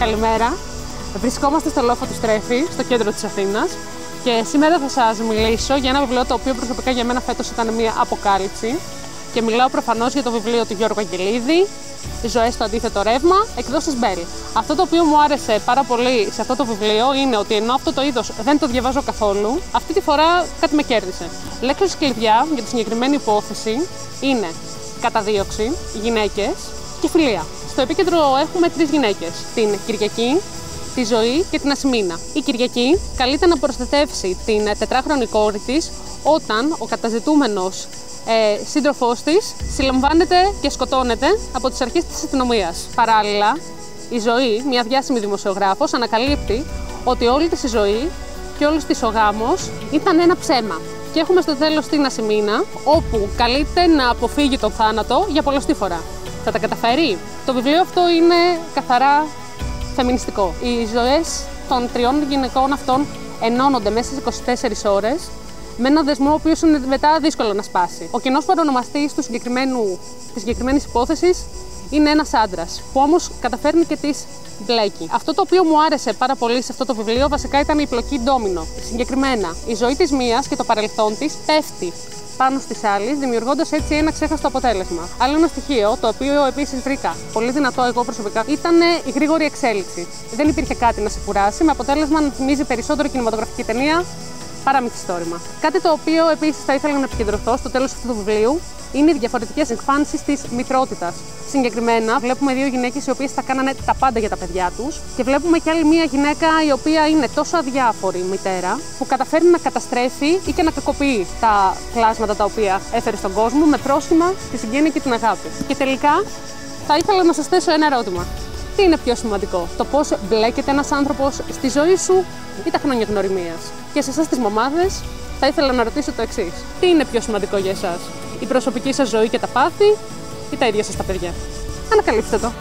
Καλημέρα. Βρισκόμαστε στο λόφο του Στρέφη, στο κέντρο της Αθήνας. Και σήμερα θα σας μιλήσω για ένα βιβλίο το οποίο προσωπικά για μένα φέτος ήταν μια αποκάλυψη. Και μιλάω προφανώς για το βιβλίο του Γιώργου Αγγελίδη, «Οι ζωές στο αντίθετο ρεύμα», εκδόσεις Μπέλ. Αυτό το οποίο μου άρεσε πάρα πολύ σε αυτό το βιβλίο είναι ότι ενώ αυτό το είδος δεν το διαβάζω καθόλου, αυτή τη φορά κάτι με κέρδισε. Λέξεις κλειδιά για τη συγκεκριμένη υπόθεση είναι καταδίωξη, γυναίκες και φιλία. Στο επίκεντρο έχουμε τρεις γυναίκες: την Κυριακή, τη Ζωή και την Ασημίνα. Η Κυριακή καλείται να προστατεύσει την 4χρονη κόρη της όταν ο καταζητούμενος σύντροφός της συλλαμβάνεται και σκοτώνεται από τις αρχές της αστυνομίας. Παράλληλα, η Ζωή, μια διάσημη δημοσιογράφος, ανακαλύπτει ότι όλη της η ζωή και όλος της ο γάμος ήταν ένα ψέμα. Και έχουμε στο τέλος την Ασημίνα, όπου καλείται να αποφύγει τον θάνατο για πολλοστή φορά. Θα τα καταφέρει? Το βιβλίο αυτό είναι καθαρά φεμινιστικό. Οι ζωές των τριών γυναικών αυτών ενώνονται μέσα στις 24 ώρες με έναν δεσμό ο οποίος είναι μετά δύσκολο να σπάσει. Ο κοινός παρονομαστής της συγκεκριμένης υπόθεσης είναι ένας άντρας, που όμως καταφέρνει και τις μπλέκει. Αυτό το οποίο μου άρεσε πάρα πολύ σε αυτό το βιβλίο βασικά ήταν η πλοκή ντόμινο. Συγκεκριμένα, η ζωή της μίας και το παρελθόν της πέφτει πάνω στις άλλες, δημιουργώντας έτσι ένα ξέχαστο αποτέλεσμα. Άλλο ένα στοιχείο, το οποίο επίσης βρήκα πολύ δυνατό εγώ προσωπικά, ήταν η γρήγορη εξέλιξη. Δεν υπήρχε κάτι να σε κουράσει, με αποτέλεσμα να θυμίζει περισσότερο κινηματογραφική ταινία παρά μυθιστόρημα. Κάτι το οποίο επίσης θα ήθελα να επικεντρωθώ στο τέλος αυτού του βιβλίου είναι οι διαφορετικές εκφάνσεις της μητρότητας. Συγκεκριμένα, βλέπουμε δύο γυναίκες οι οποίες θα κάνανε τα πάντα για τα παιδιά τους, και βλέπουμε και άλλη μία γυναίκα η οποία είναι τόσο αδιάφορη μητέρα, που καταφέρει να καταστρέφει ή και να κακοποιεί τα κλάσματα τα οποία έφερε στον κόσμο με πρόσχημα τη συγγένεια και την αγάπη. Και τελικά, θα ήθελα να σας θέσω ένα ερώτημα. Τι είναι πιο σημαντικό, το πώς μπλέκεται ένας άνθρωπος στη ζωή σου ή τα χρόνια γνωριμίας? Και σε εσάς τις μαμάδες, θα ήθελα να ρωτήσω το εξής: τι είναι πιο σημαντικό για εσάς, η προσωπική σας ζωή και τα πάθη ή τα ίδια σας τα παιδιά? Ανακαλύψτε το.